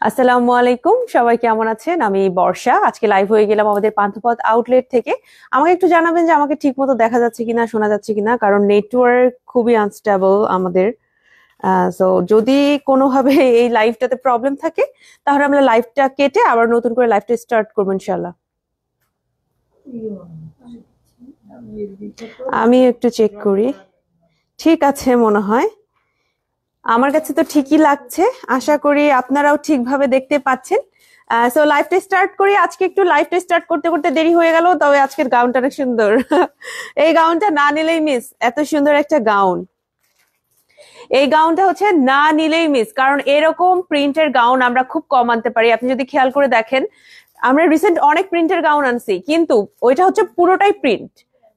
আসসালামু আলাইকুম, সবাই কেমন আছেন? আমি বর্ষা। আজকে লাইভ হয়ে গেলাম আমাদের পান্থপথ আউটলেট থেকে। আমাকে একটু জানাবেন যে আমাকে ঠিক মতো দেখা যাচ্ছে কিনা, শোনা যাচ্ছে কিনা, কারণ নেটওয়ার্ক খুবই আনস্টেবল আমাদের। সো যদি কোনোভাবে এই লাইভটাতে প্রবলেম থাকে, তাহলে আমরা লাইভটা কেটে আবার নতুন করে লাইভটা স্টার্ট করবো ইনশাল্লাহ। আমি একটু চেক করি। ঠিক আছে মনে হয়, আমার কাছে তো ঠিকই লাগছে। আশা করি আপনারাও ঠিকভাবে দেখতে পাচ্ছেন। সো লাইভটা স্টার্ট করি। আজকে একটু লাইভটা স্টার্ট করতে করতে দেরি হয়ে গেল, তবে আজকের গাউনটা অনেক সুন্দর। এই গাউনটা না নিলেই মিস, এত সুন্দর একটা গাউন। এই গাউনটা হচ্ছে না নিলেই মিস, কারণ এরকম প্রিন্টের গাউন আমরা খুব কম আনতে পারি। আপনি যদি খেয়াল করে দেখেন, আমরা রিসেন্ট অনেক প্রিন্টের গাউন আনছি, কিন্তু ওইটা হচ্ছে পুরোটাই প্রিন্ট,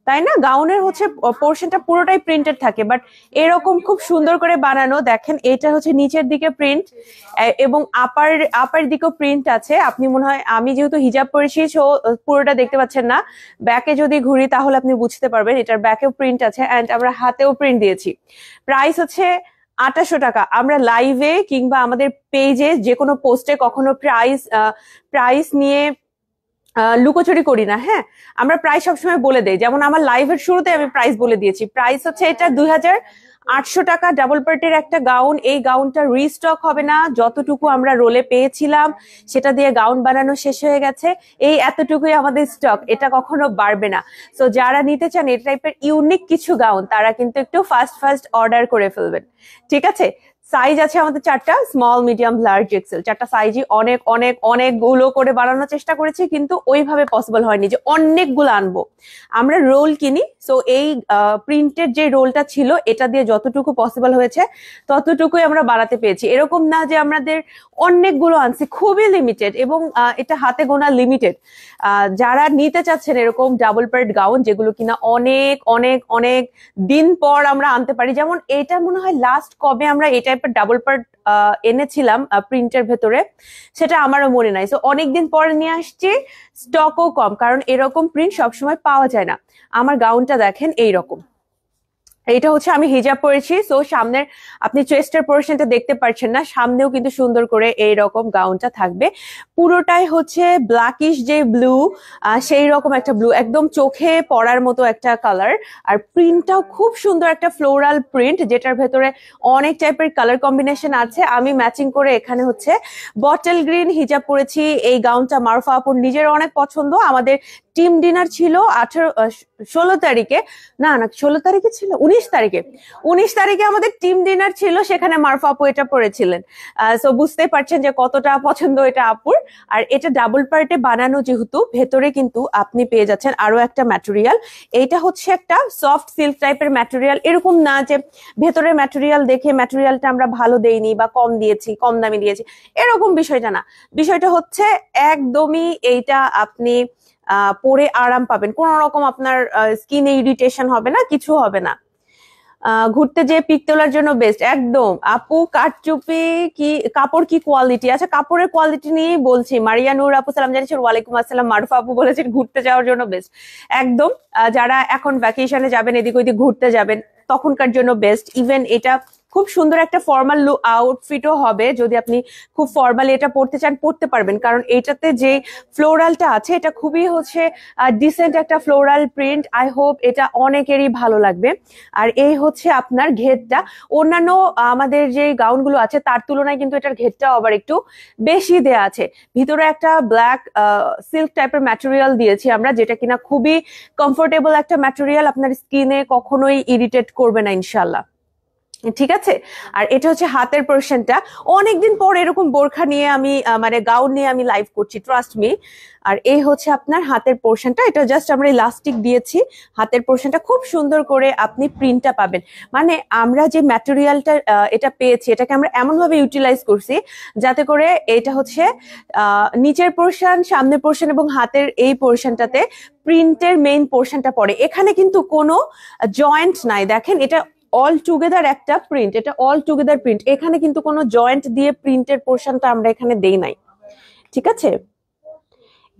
তাই না? গাউনের হচ্ছে পোর্শনটা পুরোটাই প্রিন্টেড থাকে, বাট এরকম খুব সুন্দর করে বানানো। দেখেন, এটা হচ্ছে নিচের দিকে প্রিন্ট এবং আপার আপার দিকেও প্রিন্ট আছে। আপনি মনে হয়, আমি যেহেতু হিজাব পরেছি সো পুরোটা দেখতে পাচ্ছেন না, ব্যাকে যদি ঘুরি তাহলে আপনি বুঝতে পারবেন এটার ব্যাকেও প্রিন্ট আছে, অ্যান্ড আমরা হাতেও প্রিন্ট দিয়েছি। প্রাইস হচ্ছে 2800 টাকা। আমরা লাইভে কিংবা আমাদের পেজে যে কোনো পোস্টে কখনো প্রাইস নিয়ে লুকোচুরি করি না। হ্যাঁ, আমরা প্রাইস সবসময় বলে দেই। যেমন আমার লাইভের শুরুতে আমি প্রাইস বলে দিয়েছি। প্রাইস হচ্ছে এটা 2800 টাকা, ডাবল পার্টের একটা গাউন। এই গাউনটা রিস্টক হবে না। যতটুকু আমরা রোলে পেয়েছিলাম সেটা দিয়ে গাউন বানানো শেষ হয়ে গেছে। এই এতটুকুই আমাদের স্টক, এটা কখনো বাড়বে না। সো যারা নিতে চান এই টাইপের ইউনিক কিছু গাউন, তারা কিন্তু একটু ফার্স্ট ফার্স্ট অর্ডার করে ফেলবেন। ঠিক আছে? সাইজ আছে আমাদের চারটা, স্মল, মিডিয়াম, লার্জ, এক্সেল। চারটা সাইজই অনেক অনেক অনেকগুলো করে বানানোর চেষ্টা করেছি, কিন্তু ওইভাবে পসিবল হয়নি যে অনেকগুলো আনবো। আমরা রোল কিনি, সো এই প্রিন্টের যে রোলটা ছিল এটা দিয়ে যতটুকু পসিবল হয়েছে ততটুকুই আমরা বানাতে পেরেছি। এরকম না যে আমাদের অনেকগুলো আনছি, খুবই লিমিটেড, এবং এটা হাতে গোনা লিমিটেড। যারা নিতে চাচ্ছেন এরকম ডাবল পার্ট গাউন, যেগুলো কিনা অনেক অনেক অনেক দিন পর আমরা আনতে পারি, যেমন এটা মনে হয় লাস্ট কবে আমরা এই টাইপের ডাবল পার্ট এনেছিলাম প্রিন্টের ভেতরে, সেটা আমারও মনে নাই। সো অনেকদিন পরে নিয়ে আসছি, স্টকও কম, কারণ এরকম প্রিন্ট সবসময় পাওয়া যায় না। আমার গাউনটা দেখেন এইরকম। এটা হচ্ছে আমি হিজাব পরেছি, সো সামনের আপনি চেস্টের পোর্শনটা দেখতে পাচ্ছেন না, সামনেও কিন্তু সুন্দর করে এইরকম গাউনটা থাকবে। পুরোটাই হচ্ছে ব্ল্যাকিশ যে ব্লু, সেই রকম একটা ব্লু, একদম চোখে পড়ার মতো একটা কালার। আর প্রিন্টটাও খুব সুন্দর, একটা ফ্লোরাল প্রিন্ট, যেটার ভেতরে অনেক টাইপের কালার কম্বিনেশন আছে। আমি ম্যাচিং করে এখানে হচ্ছে বটল গ্রিন হিজাব পরেছি। এই গাউনটা মারুফা আপুর নিজের অনেক পছন্দ। আমাদের টিম ডিনার ছিল 16 তারিখে, না না 16 তারিখে ছিল, 19 তারিখে। 19 তারিখে আমাদের টিম ডিনার ছিল, সেখানে মারফা আপু এটা পড়েছিলেন। সো বুঝতেই পারছেন যে কতটা পছন্দ এটা আপুর। আর এটা ডাবল পার্টে বানানো, যেহেতু ভেতরে কিন্তু আপনি পেয়ে যাচ্ছেন আরো একটা ম্যাটেরিয়াল। এইটা হচ্ছে একটা সফট সিল্ক টাইপের ম্যাটেরিয়াল। এরকম না যে ভেতরে ম্যাটেরিয়াল দেখে ম্যাটেরিয়ালটা আমরা ভালো দেইনি বা কম দিয়েছি, কম দামে দিয়েছি, এরকম বিষয়টা না। বিষয়টা হচ্ছে একদমই এইটা আপনি পরে আরাম পাবেন, কোন রকম আপনার স্কিনে ইরিটেশন হবে না, কিছু হবে না। ঘুরতে যেয়ে পিক তোলার জন্য বেস্ট একদম। আপু কাঠচুপি কি কাপড় কি কোয়ালিটি? আচ্ছা, কাপড়ের কোয়ালিটি নিয়েই বলছি। মারিয়া নূর আপু সালাম জানিয়েছেন, ওয়ালাইকুম আসসালাম। মারুফা আপু বলেছেন ঘুরতে যাওয়ার জন্য বেস্ট। একদম, যারা এখন ভ্যাকেশনে যাবেন, এদিক ওইদিক ঘুরতে যাবেন, তখনকার জন্য বেস্ট। ইভেন এটা খুব সুন্দর একটা ফর্মাল আউটফিটও হবে। যদি আপনি খুব ফর্মালি এটা পড়তে চান, পড়তে পারবেন, কারণ এটাতে যে ফ্লোরালটা আছে এটা খুবই হচ্ছে ডিসেন্ট একটা ফ্লোরাল প্রিন্ট। আই হোপ এটা অনেকেরই ভালো লাগবে। আর এই হচ্ছে আপনার ঘেরটা। অন্যান্য আমাদের যে গাউনগুলো আছে তার তুলনায় কিন্তু এটার ঘেরটা আবার একটু বেশি দেয়া আছে। ভিতরে একটা ব্ল্যাক সিল্ক টাইপের ম্যাটেরিয়াল দিয়েছি আমরা, যেটা কিনা খুবই কমফোর্টেবল একটা ম্যাটেরিয়াল, আপনার স্কিনে কখনোই ইরিটেট করবে না ইনশাল্লাহ। ঠিক আছে? আর এটা হচ্ছে হাতের পোর্শনটা। অনেকদিন পর এরকম বোরখা নিয়ে আমি মানে গাউন নিয়ে আমি লাইভ করছি, ট্রাস্ট মি। আর এই হচ্ছে আপনার হাতের পোর্শনটা। এটা জাস্ট আমরা ইলাস্টিক দিয়েছি। হাতের পোর্শনটা খুব সুন্দর করে আপনি প্রিন্টটা পাবেন। মানে আমরা যে ম্যাটেরিয়ালটা এটা পেয়েছি, এটাকে আমরা এমন ভাবে ইউটিলাইজ করছি যাতে করে এটা হচ্ছে নিচের পোর্শন, সামনের পোর্শন এবং হাতের এই পোর্শনটাতে প্রিন্টের মেইন পোর্শনটা পড়ে। এখানে কিন্তু কোনো জয়েন্ট নাই। দেখেন, এটা অল টুগেদার একটা প্রিন্ট, এটা অল টুগেদার প্রিন্ট। এখানে কিন্তু কোনো জয়েন্ট দিয়ে প্রিন্টের পোর্শনটা আমরা এখানে দেই নাই। ঠিক আছে?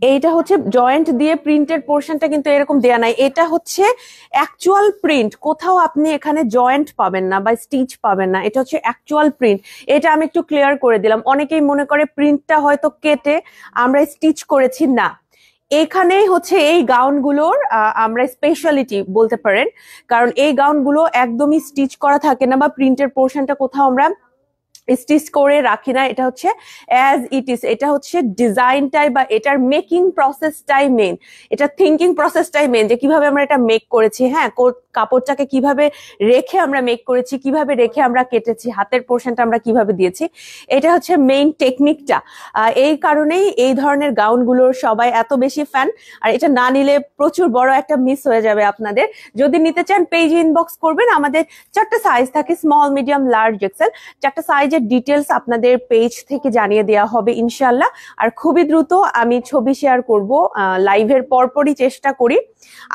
এইটা হচ্ছে জয়েন্ট দিয়ে প্রিন্টের পোর্শনটা কিন্তু এরকম দেয়া নাই, এটা হচ্ছে অ্যাকচুয়াল প্রিন্ট। কোথাও আপনি এখানে জয়েন্ট পাবেন না বা স্টিচ পাবেন না, এটা হচ্ছে অ্যাকচুয়াল প্রিন্ট। এটা আমি একটু ক্লিয়ার করে দিলাম। অনেকেই মনে করে প্রিন্টটা হয়তো কেটে আমরা স্টিচ করেছি, না। এখানেই হচ্ছে এই গাউনগুলোর আমরা স্পেশালিটি বলতে পারেন, কারণ এই গাউনগুলো একদমই স্টিচ করা থাকে না বা প্রিন্টের পোর্শনটা কোথাও আমরা স্টিচ করে রাখি না। এটা হচ্ছে অ্যাজ ইট ইজ, এটা হচ্ছে ডিজাইনটাই বা এটার মেকিং প্রসেসটাই মেন, এটা থিঙ্কিং প্রসেসটাই মেন, যে কিভাবে আমরা এটা মেক করেছি। হ্যাঁ, কাপড়টাকে কিভাবে রেখে আমরা মেক করেছি, কিভাবে রেখে আমরা কেটেছি, হাতের পোর্শনটা আমরা কিভাবে দিয়েছি, এটা হচ্ছে মেইন টেকনিকটা। এই কারণেই এই ধরনের গাউনগুলোর সবাই এত বেশি ফ্যান। আর এটা না নিলে প্রচুর বড় একটা মিস হয়ে যাবে আপনাদের। যদি নিতে চান পেজে ইনবক্স করবেন। আমাদের 4টা সাইজ থাকে, স্মল, মিডিয়াম, লার্জ, এক্সেল। 4টা সাইজের ডিটেলস আপনাদের পেজ থেকে জানিয়ে দেওয়া হবে ইনশাল্লাহ। আর খুবই দ্রুত আমি ছবি শেয়ার করব, লাইভের পরপরই চেষ্টা করি।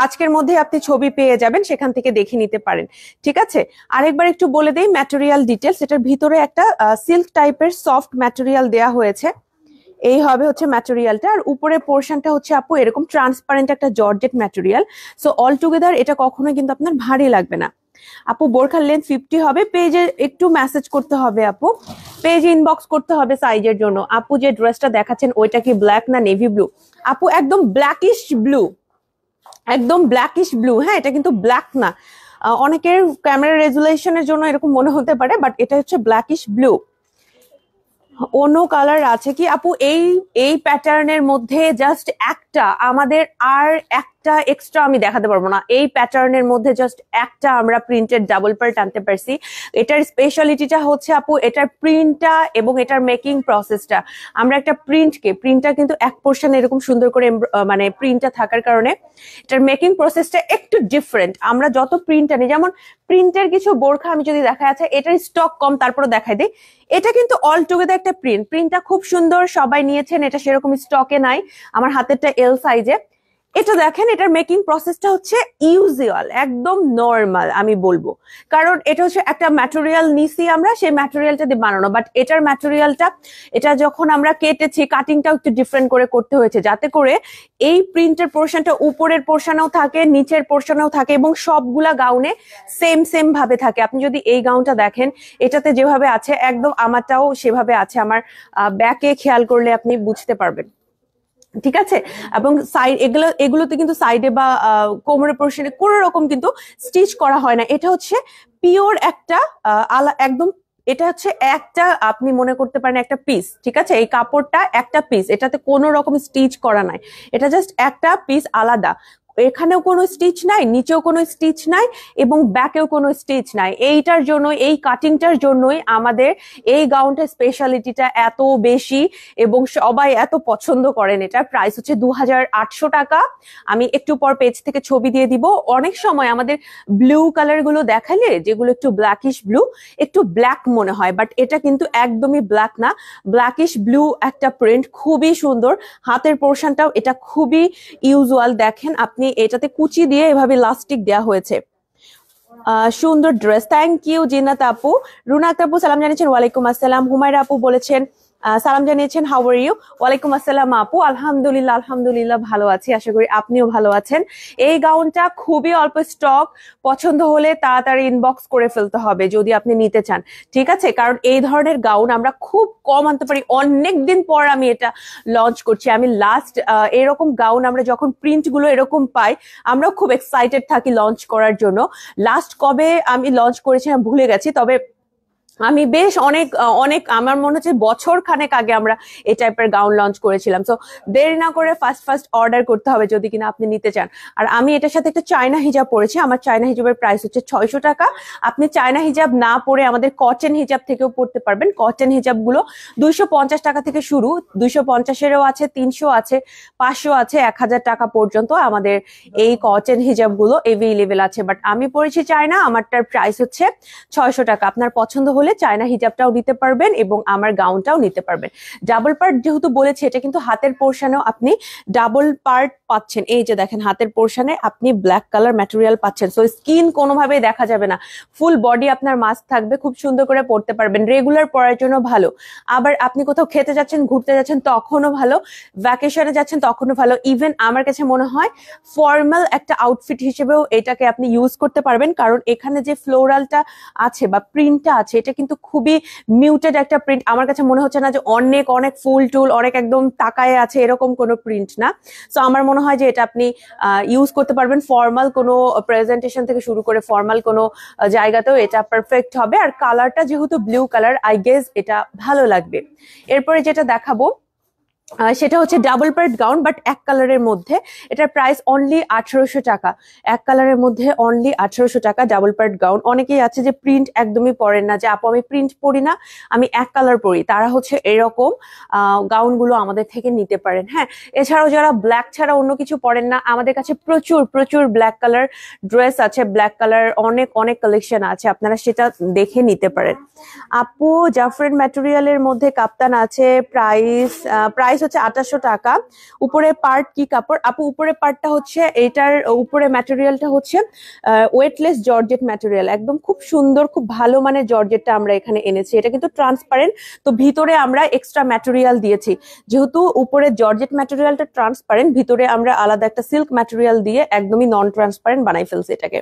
আজকের মধ্যে আপনি ছবি পেয়ে যাবেন, সেখান থেকে দেখে নিতে পারেন। ঠিক আছে, আরেকবার একটু বলে দেই ম্যাটেরিয়াল ডিটেলস। এটার ভিতরে একটা সিল্ক টাইপের সফট ম্যাটেরিয়াল দেয়া হয়েছে, এই হবে হচ্ছে ম্যাটেরিয়ালটা। আর উপরে পোর্শনটা হচ্ছে আপু এরকম ট্রান্সপারেন্ট একটা georgette material. So all together এটা কখনোই কিন্তু আপনার ভারী লাগবে না। আপু বোরখার লেন্থ 50 হবে। পেজে একটু মেসেজ করতে হবে আপু, পেজে ইনবক্স করতে হবে সাইজের জন্য। আপু যে ড্রেসটা দেখাচ্ছেন ওইটা কি ব্ল্যাক না নেভি ব্লু? আপু একদম ব্ল্যাকিশ ব্লু, একদম ব্ল্যাকিশ ব্লু। হ্যাঁ, এটা কিন্তু ব্ল্যাক না। অনেকের ক্যামেরা রেজুলেশনের জন্য এরকম মনে হতে পারে, বাট এটা হচ্ছে ব্ল্যাকিশ ব্লু। অন্য কালার আছে কি আপু? এই প্যাটার্নের মধ্যে জাস্ট একটা, আমাদের আর একটা এক্সট্রা আমি দেখাতে পারবো না। এই প্যাটার্নের মধ্যে জাস্ট একটা আমরা প্রিন্টেড ডাবল পার্ট আনতে পারছি। এটার স্পেশালিটিটা হচ্ছে আপু এটার প্রিন্টটা এবং এটার মেকিং প্রসেসটা। আমরা একটা প্রিন্টটা কিন্তু এক পোর্শন এরকম সুন্দর করে মানে প্রিন্টটা থাকার কারণে এটার মেকিং প্রসেসটা একটু ডিফারেন্ট। আমরা যত প্রিন্ট আনি, যেমন প্রিন্টের কিছু বোরখা আমি যদি দেখা যাচ্ছে এটার স্টক কম, তারপরে দেখাই দিই, এটা কিন্তু অল টুগেদার একটা প্রিন্টটা খুব সুন্দর, সবাই নিয়েছেন। এটা সেরকম স্টকে নাই, আমার হাতেরটা এল সাইজে। এটা দেখেন, এটার মেকিং প্রসেসটা হচ্ছে ইউজুয়াল, একদম নর্মাল আমি বলবো, কারণ এটা হচ্ছে একটা ম্যাটেরিয়াল নিছি আমরা, সেই ম্যাটেরিয়ালটা দিয়ে বানানো। বাট এটার ম্যাটেরিয়ালটা, এটা যখন আমরা কেটেছি, কাটিংটাও একটু ডিফারেন্ট করে করতে হয়েছে, যাতে করে এই প্রিন্টের পোর্শনটা উপরের পোর্শনেও থাকে, নিচের পোর্শনেও থাকে এবং সবগুলা গাউনে সেম ভাবে থাকে। আপনি যদি এই গাউনটা দেখেন, এটাতে যেভাবে আছে একদম আমারটাও সেভাবে আছে। আমার ব্যাকে খেয়াল করলে আপনি বুঝতে পারবেন। ঠিক আছে, এবং সাইড এগুলোতে কিন্তু সাইডে বা কোমরের পোর্শনে কোনো রকম কিন্তু স্টিচ করা হয় না। এটা হচ্ছে পিওর একটা একদম, এটা হচ্ছে একটা, আপনি মনে করতে পারেন একটা পিস। ঠিক আছে, এই কাপড়টা একটা পিস, এটাতে কোনো রকম স্টিচ করা নাই, এটা জাস্ট একটা পিস আলাদা। এখানেও কোনো স্টিচ নাই, নিচেও কোনো স্টিচ নাই এবং ব্যাকেও কোনো স্টিচ নাই। এইটার জন্য, এই কাটিংটার জন্যই আমাদের এই গাউনটার স্পেশালিটিটা এত বেশি এবং সবাই এত পছন্দ করেন। এটার প্রাইস হচ্ছে 2800 টাকা। আমি একটু পর পেজ থেকে ছবি দিয়ে দিব। অনেক সময় আমাদের ব্লু কালার গুলো দেখালে, যেগুলো একটু ব্ল্যাকিশ ব্লু, একটু ব্ল্যাক মনে হয়, বাট এটা কিন্তু একদমই ব্ল্যাক না, ব্ল্যাকিশ ব্লু একটা প্রিন্ট, খুবই সুন্দর। হাতের পোর্শনটাও এটা খুবই ইউজুয়াল। দেখেন আপনি, এটাতে কুচি দিয়ে এভাবে লাস্টিক দেওয়া হয়েছে। সুন্দর ড্রেস, থ্যাংক ইউ জিন্নাত আপু। রুনা আক্তার আপু সালাম জানিয়েছেন, ওয়ালাইকুম আসসালাম। হুমায়রা আপু বলেছেন সালাম জানিয়েছেন, হাউ আর ইউ? ওয়ালাইকুম আসসালাম আপু, আলহামদুলিল্লাহ ভালো আছি, আশা করি আপনিও ভালো আছেন। এই গাউনটা খুবই অল্প স্টক, পছন্দ হলে তাড়াতাড়ি ইনবক্স করে ফেলতে হবে যদি আপনি নিতে চান। ঠিক আছে, কারণ এই ধরনের গাউন আমরা খুব কম আনতে পারি। অনেকদিন পর আমি এটা লঞ্চ করছি। আমি লাস্ট এরকম গাউন আমরা যখন প্রিন্ট গুলো এরকম পাই, আমরাও খুব এক্সাইটেড থাকি লঞ্চ করার জন্য। লাস্ট কবে আমি লঞ্চ করেছি আমি ভুলে গেছি, তবে আমি বেশ অনেক আমার মনে হচ্ছে বছর খানেক আগে আমরা এই টাইপের গাউন লঞ্চ করেছিলাম। সো দেরি না করে ফার্স্ট অর্ডার করতে হবে যদি কিনা আপনি নিতে চান। আর আমি এটার সাথে একটা চায়না হিজাব পরেছি। আমার চায়না হিজাবের প্রাইস হচ্ছে 600 টাকা। আপনি চায়না হিজাব না পরে আমাদের কটন হিজাব থেকেও পড়তে পারবেন। কটন হিজাব গুলো 250 টাকা থেকে শুরু, 250-এরও আছে, 300 আছে, 500 আছে, 1000 টাকা পর্যন্ত আমাদের এই কটন হিজাব গুলো এভেইলেবল আছে। বাট আমি পরেছি চায়না, আমারটার প্রাইস হচ্ছে 600 টাকা। আপনার পছন্দ হলে চায়না হিজাবটাও নিতে পারবেন এবং আমার গাউনটাও নিতে পারবেন। ডাবল পার্ট যেহেতু বলেছি, এটা কিন্তু হাতের পোর্শনেও আপনি ডাবল পার্ট পাচ্ছেন, এই যে দেখেন হাতের পোর্শনে আপনি ব্ল্যাক কালার ম্যাটেরিয়াল পাচ্ছেন। সো স্কিন কোনোভাবেই দেখা যাবে না, ফুল বডি আপনার মাস্ক থাকবে, খুব সুন্দর করে পরতে পারবেন, রেগুলার পরার জন্য ভালো। আবার আপনি কোথাও খেতে যাচ্ছেন, ঘুরতে যাচ্ছেন তখনও ভালো, ভ্যাকেশনে যাচ্ছেন তখনও ভালো। ইভেন আমার কাছে মনে হয় ফর্মাল একটা আউটফিট হিসেবেও এটাকে আপনি ইউজ করতে পারবেন, কারণ এখানে যে ফ্লোরালটা আছে বা প্রিন্টটা আছে এটা কিন্তু খুবই মিউটেড একটা প্রিন্ট। আমার কাছে মনে হচ্ছে না যে অনেক অনেক ফুল টুল অনেক একদম তাকায় আছে, এরকম কোনো প্রিন্ট না। সো আমার মনে হয় যে এটা আপনি ইউজ করতে পারবেন ফর্মাল কোনো প্রেজেন্টেশন থেকে শুরু করে ফর্মাল কোনো জায়গাতেও এটা পারফেক্ট হবে। আর কালারটা যেহেতু ব্লু কালার, আই গেস এটা ভালো লাগবে। এরপরে যেটা দেখাবো সেটা হচ্ছে ডাবল পার্ট গাউন, বাট এক কালারের মধ্যে। এটার প্রাইস অনলি 1800 টাকা, এক কালারের মধ্যে অনলি 1800 টাকা ডাবল পার্ট গাউন। অনেকেই আছে যে প্রিন্ট একদমই পরেন না, যে আপু আমি প্রিন্ট পরি না, আমি এক কালার পরি, তারা হচ্ছে এরকম গাউনগুলো আমাদের থেকে নিতে পারেন। হ্যাঁ, এছাড়াও যারা ব্ল্যাক ছাড়া অন্য কিছু পরেন না, আমাদের কাছে প্রচুর প্রচুর ব্ল্যাক কালার ড্রেস আছে, ব্ল্যাক কালার অনেক অনেক কালেকশন আছে, আপনারা সেটা দেখে নিতে পারেন। আপু জাফরান ম্যাটেরিয়ালের মধ্যে কাপ্তান আছে, প্রাইস হচ্ছে 2800 টাকা। উপরে পার্ট কি কাপড় আপু? উপরে পার্টটা হচ্ছে এটার উপরে ম্যাটেরিয়ালটা হচ্ছে ওয়েটলেস জর্জেট ম্যাটেরিয়াল, একদম খুব সুন্দর খুব ভালো মানের জর্জেটটা আমরা এখানে এনেছি। এটা কিন্তু ট্রান্সপারেন্ট, তো ভিতরে আমরা এক্সট্রা ম্যাটেরিয়াল দিয়েছি। যেহেতু উপরে জর্জেট ম্যাটেরিয়ালটা ট্রান্সপারেন্ট, ভিতরে আমরা আলাদা একটা সিল্ক ম্যাটেরিয়াল দিয়ে একদমই নন ট্রান্সপারেন্ট বানাই ফেলছি এটাকে।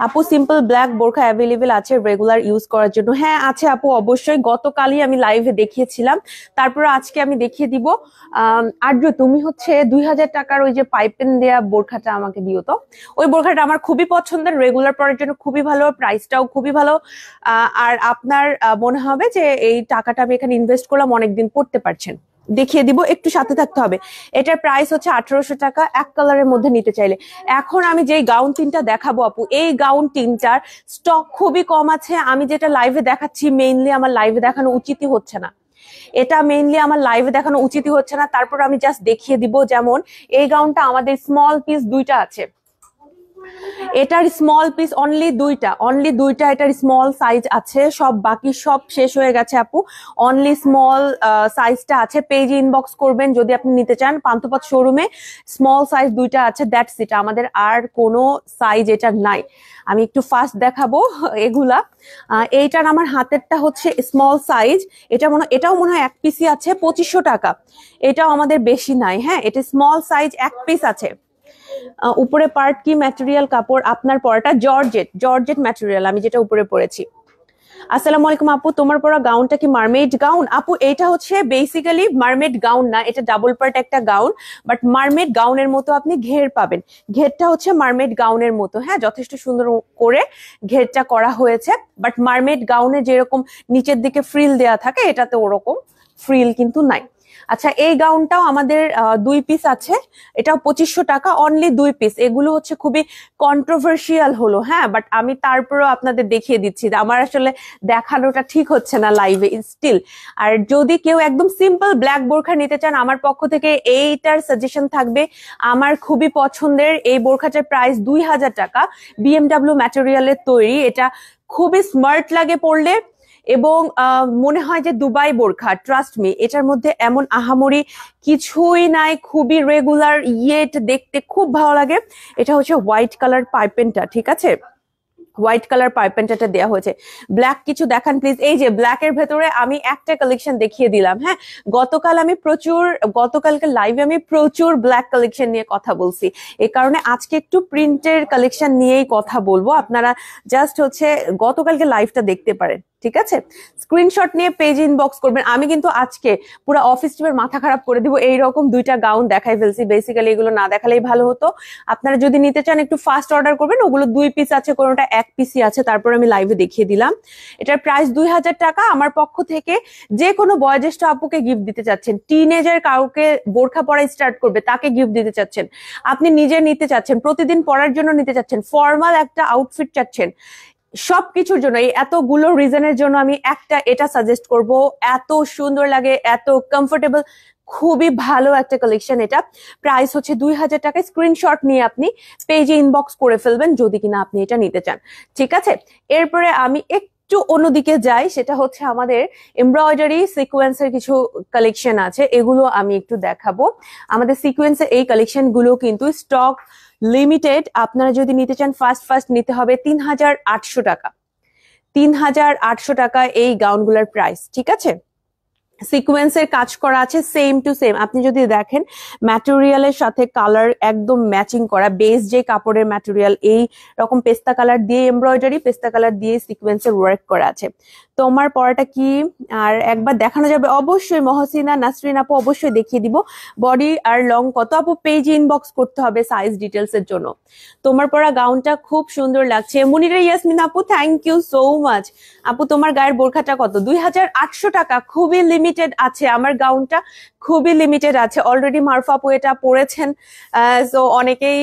আপু সিম্পল ব্ল্যাক বোরখা অ্যাভেলেবেল আছে রেগুলার ইউজ করার জন্য? হ্যাঁ আছে আপু, অবশ্যই। গতকালই আমি লাইভে দেখিয়েছিলাম, তারপর আজকে আমি দেখিয়ে দিব। আর্য তুমি হচ্ছে 2000 টাকার ওই যে পাইপেন দেয়া বোরখাটা আমাকে দিও তো। ওই বোরখাটা আমার খুবই পছন্দের, রেগুলার পরার জন্য খুবই ভালো, প্রাইসটাও খুবই ভালো। আর আপনার মনে হবে যে এই টাকাটা আমি এখানে ইনভেস্ট করলাম, অনেকদিন পড়তে পারছেন। দেখিয়ে দিব, একটু সাথে থাকতে হবে। এটার প্রাইস হচ্ছে 1800 টাকা এক কালারের মধ্যে নিতে চাইলে। এখন আমি যে গাউন 3টা দেখাবো আপু, এই গাউন 3টার স্টক খুবই কম আছে। আমি যেটা লাইভে দেখাচ্ছি মেইনলি আমার লাইভে দেখানো উচিতই হচ্ছে না, এটা মেইনলি আমার লাইভে দেখানো উচিতই হচ্ছে না। তারপর আমি জাস্ট দেখিয়ে দিব, যেমন এই গাউনটা আমাদের স্মল পিস 2টা আছে, এটার স্মল পিস অনলি দুইটা এটার স্মল সাইজ আছে, সব বাকি সব শেষ হয়ে গেছে আপু। অনলি স্মল সাইজটা আছে, পেজে ইনবক্স করবেন যদি আপনি নিতে চান। পান্থপথ শোরুমে স্মল সাইজ 2টা আছে, দ্যাটস ইট, আমাদের আর কোনো সাইজ এটা নাই। আমি একটু ফাস্ট দেখাবো এগুলা। এইটার আমার হাতেরটা হচ্ছে স্মল সাইজ, এটাও মনে হয় এক পিসই আছে, 2500 টাকা। এটাও আমাদের বেশি নাই। হ্যাঁ, এটা স্মল সাইজ এক পিস আছে। উপরে পার্ট কি ম্যাটেরিয়াল কাপড় আপনার পরাটা? জর্জেট ম্যাটেরিয়াল আমি যেটা উপরে পরেছি। আসসালামু আলাইকুম আপু, তোমার পরা গাউনটা কি মারমেড গাউন? আপু এটা হচ্ছে বেসিক্যালি মারমেড গাউন না, এটা ডাবল পার্ট একটা গাউন, বাট মারমেড গাউনের মতো আপনি ঘের পাবেন। ঘেরটা হচ্ছে মারমেড গাউনের মতো, হ্যাঁ যথেষ্ট সুন্দর করে ঘেরটা করা হয়েছে। বাট মারমেড গাউনে যেরকম নিচের দিকে ফ্রিল দেয়া থাকে, এটাতে ওরকম ফ্রিল কিন্তু নাই। আচ্ছা, এই গাউনটাও আমাদের 2 পিস আছে, এটাও 2500 টাকা, অনলি 2 পিস। এগুলো হচ্ছে খুবই কন্ট্রোভার্সিয়াল হলো, হ্যাঁ, বাট আমি তারপরেও আপনাদের দেখিয়ে দিচ্ছি, আমার আসলে দেখানোটা ঠিক হচ্ছে না লাইভে স্টিল। আর যদি কেউ একদম সিম্পল ব্ল্যাক বোরখা নিতে চান, আমার পক্ষ থেকে এইটার সাজেশন থাকবে। আমার খুবই পছন্দের এই বোরখাটার প্রাইস 2000 টাকা, বিএমডাব্লিউ ম্যাটেরিয়ালের তৈরি। এটা খুবই স্মার্ট লাগে পরলে, এবং মনে হয় যে দুবাই বোরখা। ট্রাস্ট মি, এটার মধ্যে এমন আহামরি কিছুই নাই, খুবই রেগুলার, ইয়েট দেখতে খুব ভালো লাগে। এটা হচ্ছে হোয়াইট কালার পাইপেনটা, ঠিক আছে, হোয়াইট কালার পাইপেনটা দেওয়া হয়েছে। ব্ল্যাক কিছু দেখান প্লিজ। এই যে ব্ল্যাক এর ভেতরে আমি একটা কালেকশন দেখিয়ে দিলাম। হ্যাঁ, গতকালকে লাইভে আমি প্রচুর ব্ল্যাক কালেকশন নিয়ে কথা বলছি, এই কারণে আজকে একটু প্রিন্টের কালেকশন নিয়েই কথা বলবো। আপনারা জাস্ট হচ্ছে গতকালকে লাইভটা দেখতে পারেন, ঠিক আছে। স্ক্রিনশট নিয়ে পেজ ইনবক্স করবেন। আমি কিন্তু আজকে পুরো অফিস টিমের মাথা খারাপ করে দিব, এইরকম 2টা গাউন দেখাই ফেলছি। বেসিক্যালি এগুলো না দেখালেই ভালো হতো। আপনারা যদি নিতে চান একটু ফাস্ট অর্ডার করবেন। ওগুলো 2 পিস আছে, কোনোটা 1 পিসই আছে, তারপর আমি লাইভে দেখিয়ে দিলাম। এটার প্রাইস 2000 টাকা। আমার পক্ষ থেকে যে কোনো বয়োজ্যেষ্ঠ আপুকে গিফট দিতে চাচ্ছেন, টিনেজার কাউকে বোরখা পরা স্টার্ট করবে তাকে গিফট দিতে চাচ্ছেন, আপনি নিজে নিতে চাচ্ছেন, প্রতিদিন পরার জন্য নিতে চাচ্ছেন, ফর্মাল একটা আউটফিট চাচ্ছেন, সবকিছুর জন্য, এই এতগুলো রিজনের জন্য আমি এটা সাজেস্ট করব। এত সুন্দর লাগে, এত কমফোর্টেবল, খুবই ভালো একটা কালেকশন। এটা প্রাইস হচ্ছে 2000 টাকা। স্ক্রিনশট নিয়ে আপনি পেজে ইনবক্স করে ফেলবেন যদি কিনা আপনি এটা নিতে চান, ঠিক আছে। এরপরে আমি একটু অন্যদিকে যাই, সেটা হচ্ছে আমাদের এমব্রয়ডারি সিকোয়েন্সের কিছু কালেকশন আছে, এগুলো আমি একটু দেখাবো। আমাদের সিকোয়েন্সের এই কালেকশন গুলো কিন্তু স্টক লিমিটেড। আপনারা যদি নিতে চান ফার্স্ট নিতে হবে ৩,৮০০ টাকা। ৩,৮০০ টাকা এই গাউনগুলোর প্রাইস, ঠিক আছে? সিকোয়েন্সের কাজ করা আছে সেম টু সেম। আপনি যদি দেখেন ম্যাটেরিয়ালের সাথে কালার একদম ম্যাচিং করা, বেস যে কাপড়ের ম্যাটেরিয়াল এই রকম পেস্তা কালার দিয়ে এমব্রয়ডারি, পেস্তা কালার দিয়ে সিকোয়েন্সের ওয়ার্ক করা আছে। তোমার পরাটা কি আর একবার দেখানো যাবে? অবশ্যই মহসিনা নাসরিন আপু, অবশ্যই দেখিয়ে দিব। বডি আর লং কত আপু? পেজে ইনবক্স করতে হবে সাইজ ডিটেলস এর জন্য। তোমার পরা গাউনটা খুব সুন্দর লাগছে। মুনিরা ইয়াসমিন আপু, থ্যাংক ইউ সো মাচ। আপু তোমার গায়ের বোরখাটা কত? ২,৮০০ টাকা। খুবই লিমিটেড আছে আমার গাউনটা, খুবই লিমিটেড আছে। অলরেডি মারুফা আপু এটা পরেছেন, সো অনেকেই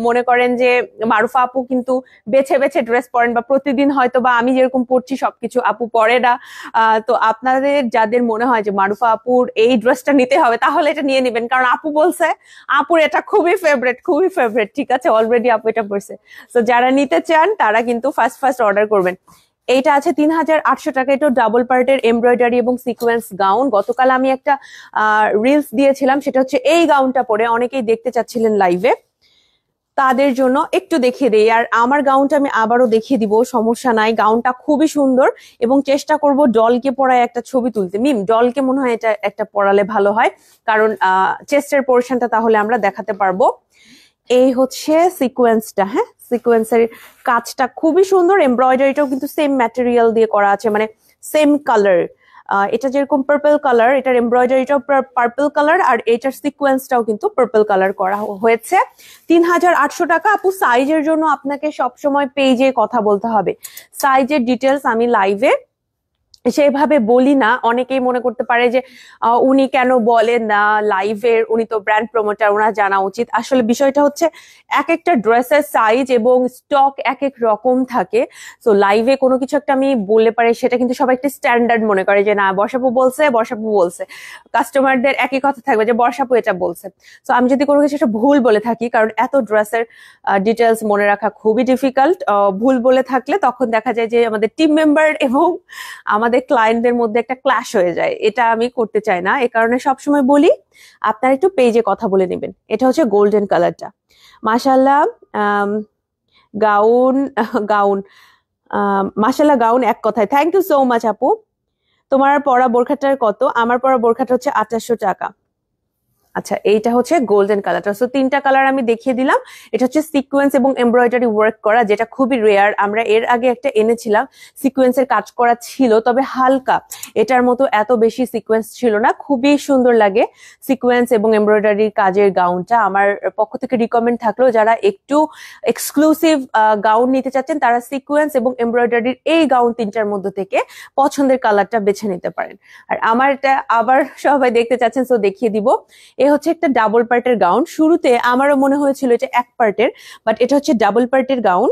মনে করেন যে মারুফা আপু কিন্তু বেছে বেছে ড্রেস পরেন, বা প্রতিদিন হয়তো বা আমি যেরকম পরছি সবকিছু আপু পরে না। তো আপনাদের যাদের মনে হয় যে মারুফা আপুর এই ড্রেসটা নিতে হবে, তাহলে এটা নিয়ে নেবেন, কারণ আপু বলছে আপুর এটা খুবই ফেভারিট, খুবই ফেভারিট, ঠিক আছে? অলরেডি আপু এটা পরছে। তো যারা নিতে চান তারা কিন্তু ফার্স্ট অর্ডার করবেন। এইটা আছে ৩,৮০০ টাকা। এটা ডাবল পার্টের এমব্রয়ডারি এবং সিকোয়েন্স গাউন। গতকাল আমি একটা রিলস দিয়েছিলাম, সেটা হচ্ছে এই গাউনটা পরে অনেকেই দেখতে চাচ্ছিলেন লাইভে, তাদের জন্য একটু দেখিয়ে দেই। আর আমার গাউনটা আমি আবারও দেখিয়ে দিব, সমস্যা নাই। গাউনটা খুবই সুন্দর এবং চেষ্টা করব ডলকে পরায় একটা ছবি তুলতে। মিম, ডলকে মনে হয় এটা একটা পরালে ভালো হয়, কারণ চেস্টের পোর্শনটা তাহলে আমরা দেখাতে পারবো। এই হচ্ছে সিকোয়েন্সটা, হ্যাঁ, সিকোয়েন্সের কাজটা খুবই সুন্দর। এমব্রয়ডারিটাও কিন্তু সেম ম্যাটেরিয়াল দিয়ে করা আছে, মানে সেম কালার। এটা যেরকম পার্পল কালার, এটার এমব্রয়ডারিটাও পার্পল কালার, আর এটার সিকোয়েন্সটাও কিন্তু পার্পল কালার করা হয়েছে। ৩,৮০০ টাকা। আপু সাইজের জন্য আপনাকে সবসময় পেজে কথা বলতে হবে। সাইজের ডিটেলস আমি লাইভে সেভাবে বলি না। অনেকেই মনে করতে পারে যে উনি কেন বলেন না লাইভের, উনি তো ব্র্যান্ড প্রমোটার, ওনার জানা উচিত। আসলে বিষয়টা হচ্ছে এক একটা ড্রেসের সাইজ এবং স্টক এক এক রকম থাকে। তো লাইভে কোনো কিছু একটা আমি বললে পারে, সেটা কিন্তু সবাই একটা স্ট্যান্ডার্ড মনে করে যে না বর্ষাপু বলছে, কাস্টমারদের একই কথা থাকবে যে বর্ষাপু এটা বলছে। তো আমি যদি কোনো কিছু একটা ভুল বলে থাকি, কারণ এত ড্রেসের ডিটেলস মনে রাখা খুবই ডিফিকাল্ট, ভুল বলে থাকলে তখন দেখা যায় যে আমাদের টিম মেম্বার এবং আমাদের ক্লায়েন্টদের মধ্যে একটা ক্ল্যাশ হয়ে যায়। এটা আমি করতে চাই না, এ কারণে সবসময় বলি আপনারা একটু পেজে কথা বলে নেবেন। এটা হচ্ছে গোল্ডেন কালারটা, মাশাআল্লাহ। গাউন গাউন মাশাআল্লাহ, গাউন এক কথায়। থ্যাংক ইউ সো মাচ আপু। তোমার পরা বোরখাটার কত? আমার পরা বোরখাটা হচ্ছে ২৮০০ টাকা। আচ্ছা, এইটা হচ্ছে গোল্ডেন কালারটা। সো তিনটা কালার আমি দেখিয়ে দিলাম। এটা হচ্ছে সিকোয়েন্স এবং এমব্রয়ডারি ওয়ার্ক করা, যেটা খুবই রেয়ার। আমরা এর আগে একটা এনেছিলাম, সিকোয়েন্সের কাজ করা ছিল, তবে হালকা, এটার মতো এত বেশি সিকোয়েন্স ছিল না। খুবই সুন্দর লাগে সিকোয়েন্স এবং এমব্রয়ডারির কাজের গাউনটা। আমার পক্ষ থেকে রিকমেন্ড থাকলো, যারা একটু এক্সক্লুসিভ গাউন নিতে চাচ্ছেন তারা সিকোয়েন্স এবং এমব্রয়ডারির এই গাউন তিনটার মধ্যে থেকে পছন্দের কালারটা বেছে নিতে পারেন। আর আমার এটা আবার সবাই দেখতে চাচ্ছেন, সো দেখিয়ে দিব। হচ্ছে একটা ডাবল পার্টের গাউন। শুরুতে আমারও মনে হয়েছিল এটা এক পার্টের, বাট এটা হচ্ছে ডাবল পার্টের গাউন।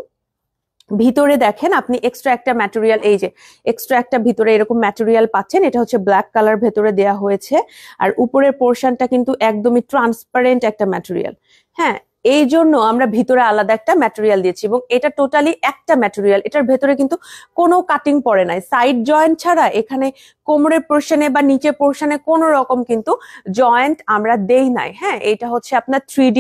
ভিতরে দেখেন আপনি এক্সট্রা একটা ম্যাটেরিয়াল, এই যে এক্সট্রা একটা ভিতরে এরকম ম্যাটেরিয়াল পাচ্ছেন। এটা হচ্ছে ব্ল্যাক কালার ভেতরে দেয়া হয়েছে, আর উপরের পোর্শনটা কিন্তু একদমই ট্রান্সপারেন্ট একটা ম্যাটেরিয়াল। হ্যাঁ, এই জন্য আমরা ভিতরে আলাদা একটা ম্যাটেরিয়াল দিয়েছি, এবং এটা টোটালি একটা ম্যাটেরিয়াল। এটার ভেতরে কিন্তু কোনো কাটিং পড়ে নাই, সাইড জয়েন্ট ছাড়া। এখানে কোমরের পোর্শনে বা নিচের পোর্শনে কোনো রকম কিন্তু জয়েন্ট আমরা দেই নাই। হ্যাঁ, এটা হচ্ছে আপনার 3D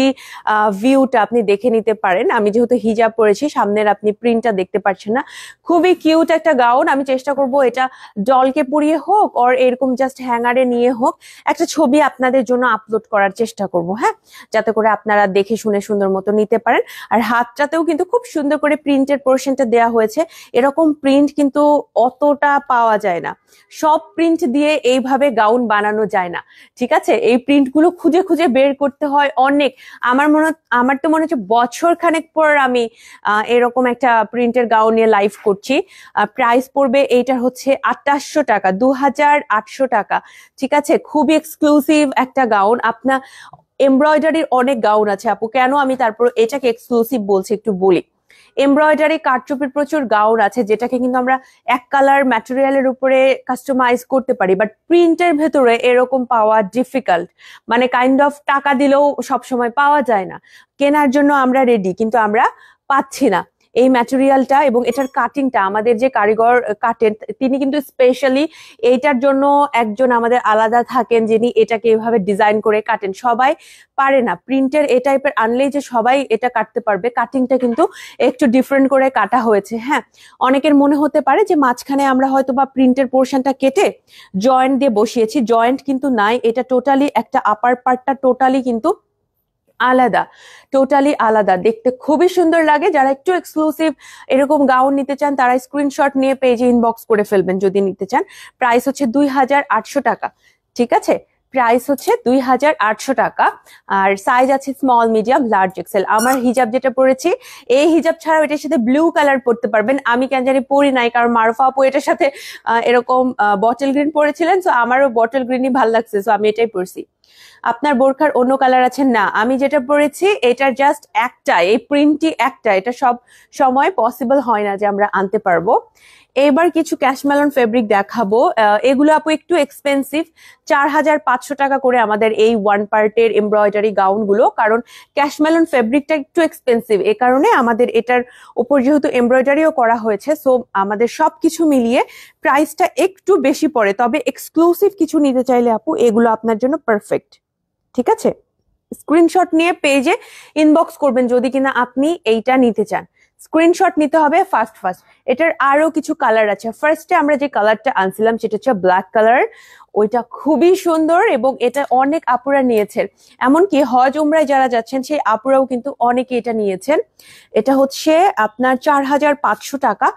ভিউটা আপনি দেখে নিতে পারেন। আমি যেহেতু হিজাব পরেছি, সামনের আপনি প্রিন্টটা দেখতে পাচ্ছেন না। খুবই কিউট একটা গাউন। আমি চেষ্টা করব এটা ডলকে পরিয়ে হোক আর এরকম জাস্ট হ্যাঙ্গারে নিয়ে হোক, একটা ছবি আপনাদের জন্য আপলোড করার চেষ্টা করব, হ্যাঁ, যাতে করে আপনারা দেখে শুনে সুন্দর মতো নিতে পারেন। আর হাতটাতেও কিন্তু খুব সুন্দর করে প্রিন্টের পোর্শনটা দেওয়া হয়েছে। এরকম প্রিন্ট কিন্তু অতটা পাওয়া যায় না, সব প্রিন্ট দিয়ে এইভাবে গাউন বানানো যায় না, ঠিক আছে? এই প্রিন্ট গুলো খুঁজে খুঁজে বের করতে হয় অনেক। আমার তো মনে হচ্ছে বছর খানেক পর আমি এরকম একটা প্রিন্টের গাউন নিয়ে লাইভ করছি। প্রাইস পড়বে এইটার হচ্ছে ২৮০০ টাকা, ২,৮০০ টাকা, ঠিক আছে? খুবই এক্সক্লুসিভ একটা গাউন। আপনার এমব্রয়ডারির অনেক গাউন আছে আপু, কেন আমি তারপর এটাকে এক্সক্লুসিভ বলছি একটু বলি। এমব্রয়ডারি কারচুপির প্রচুর গাউন আছে, যেটাকে কিন্তু আমরা এক কালার ম্যাটেরিয়ালের উপরে কাস্টমাইজ করতে পারি, বাট প্রিন্টের ভেতরে এরকম পাওয়া ডিফিকাল্ট। মানে কাইন্ড অফ টাকা দিলেও সবসময় পাওয়া যায় না। কেনার জন্য আমরা রেডি, কিন্তু আমরা পাচ্ছি না। এই ম্যাটেরিয়ালটা এবং এটার কাটিংটা আমাদের যে কারিগর কাটেন তিনি কিন্তু স্পেশালি এইটার জন্য একজন আমাদের আলাদা থাকেন, যিনি এটাকে এভাবে ডিজাইন করে কাটেন। সবাই পারে না প্রিন্টের এই টাইপের আনলেই যে সবাই এটা কাটতে পারবে, কাটিংটা কিন্তু একটু ডিফারেন্ট করে কাটা হয়েছে। হ্যাঁ, অনেকের মনে হতে পারে যে মাঝখানে আমরা হয়তো বা প্রিন্টের পোর্শনটা কেটে জয়েন্ট দিয়ে বসিয়েছি, জয়েন্ট কিন্তু নাই, এটা টোটালি একটা আপার পার্টটা টোটালি কিন্তু আলাদা, টোটালি আলাদা, দেখতে খুবই সুন্দর লাগে। যারা একটু এক্সক্লুসিভ এরকম গাউন নিতে চান তারা স্ক্রিনশট নিয়ে পেজে ইনবক্স করে ফেলবেন যদি নিতে চান। প্রাইস হচ্ছে 2800 টাকা, ঠিক আছে? প্রাইস হচ্ছে 2800 টাকা। আর সাইজ আছে স্মল, মিডিয়াম, লার্জ, এক্সেল। আমার হিজাব যেটা পরেছি, এই হিজাব ছাড়াও এটার সাথে ব্লু কালার পরতে পারবেন। আমি কেন জানি পরি নাই, কারণ মারুফা আপু এটার সাথে এরকম বটল গ্রিন পরেছিলেন, সো আমারও বটল গ্রিনই ভালো লাগছে, সো আমি এটাই পরছি। আপনার বোরখার অন্য কালার আছে? না, আমি যেটা পরেছি এটার জাস্ট একটা, এই প্রিন্টটি একটা, এটা সব সময় পসিবল হয় না যে আমরা আনতে পারবো। এবার কিছু ক্যাশমেলন ফেব্রিক দেখাবো। এগুলো আপু একটু এক্সপেন্সিভ, 4500 টাকা করে আমাদের এই ওয়ান পার্টের এমব্রয়ডারি গাউন গুলো, কারণ ক্যাশমেলন ফেব্রিকটা একটু এক্সপেন্সিভ, এ কারণে আমাদের এটার উপর যেহেতু এমব্রয়ডারিও করা হয়েছে, সো আমাদের সবকিছু মিলিয়ে প্রাইসটা একটু বেশি পড়ে। তবে এক্সক্লুসিভ কিছু নিতে চাইলে আপু এগুলো আপনার জন্য পারফেক্ট, ঠিক আছে? স্ক্রিনশট নিয়ে পেজে ইনবক্স করবেন যদি কিনা আপনি এইটা নিতে চান। স্ক্রিনশট নিতে হবে ফার্স্ট ফার্স্ট। এটার আরো কিছু কালার আছে। ফার্স্টে আমরা যে কালারটা আনছিলাম সেটা হচ্ছে ব্ল্যাক কালার, ওইটা খুবই সুন্দর এবং এটা অনেক আপুরা নিয়েছেন, এমনকি হজ উমরায় যারা যাচ্ছেন সেই আপুরাও কিন্তু অনেকে এটা নিয়েছেন। এটা হচ্ছে আপনার 4500 টাকা।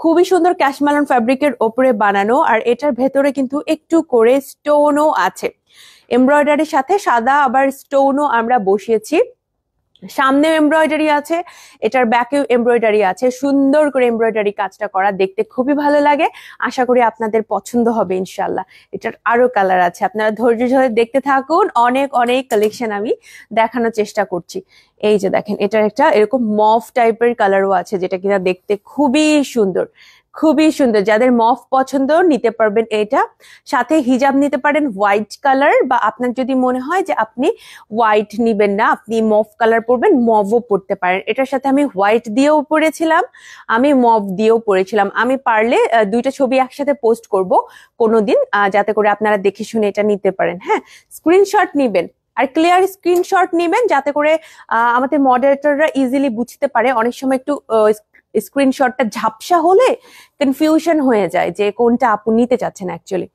খুবই সুন্দর ক্যাশমেলন ফ্যাব্রিকের ওপরে বানানো, আর এটার ভেতরে কিন্তু একটু করে স্টোনও আছে। এমব্রয়ডারির সাথে সাদা আবার স্টোনও আমরা বসিয়েছি। সামনে এমব্রয়ডারি আছে, এটার ব্যাকেও এমব্রয়ডারি আছে, সুন্দর করে এমব্রয়ডারি কাজটা করা, দেখতে খুবই ভালো লাগে। আশা করি আপনাদের পছন্দ হবে ইনশাল্লাহ। এটার আরো কালার আছে, আপনারা ধৈর্য ধরে দেখতে থাকুন, অনেক অনেক কালেকশন আমি দেখানোর চেষ্টা করছি। এই যে দেখেন, এটার একটা এরকম মফ টাইপের কালারও আছে, যেটা কিনা দেখতে খুবই সুন্দর, খুবই সুন্দর। যাদের মফ পছন্দ নিতে পারবেন এটা। সাথে হিজাব নিতে পারেন হোয়াইট কালার, বা আপনার যদি মনে হয় যে আপনি হোয়াইট নিবেন না, আপনি মফ কালার পরবেন, মভও পরতে পারেন। এটার সাথে আমি হোয়াইট দিয়েও পরেছিলাম, আমি মভ দিয়েও পরেছিলাম। আমি পারলে দুইটা ছবি একসাথে পোস্ট করব কোনোদিন, যাতে করে আপনারা দেখে শুনে এটা নিতে পারেন। হ্যাঁ, স্ক্রিনশট নিবেন, আর ক্লিয়ার স্ক্রিনশট নিবেন, যাতে করে আমাদের মডারেটররা ইজিলি বুঝতে পারে। অনেক সময় একটু স্ক্রিনশটটা ঝাপসা হলে কনফিউশন হয়ে যায় যে কোনটা আপু নিতে চাচ্ছেন অ্যাকচুয়ালি।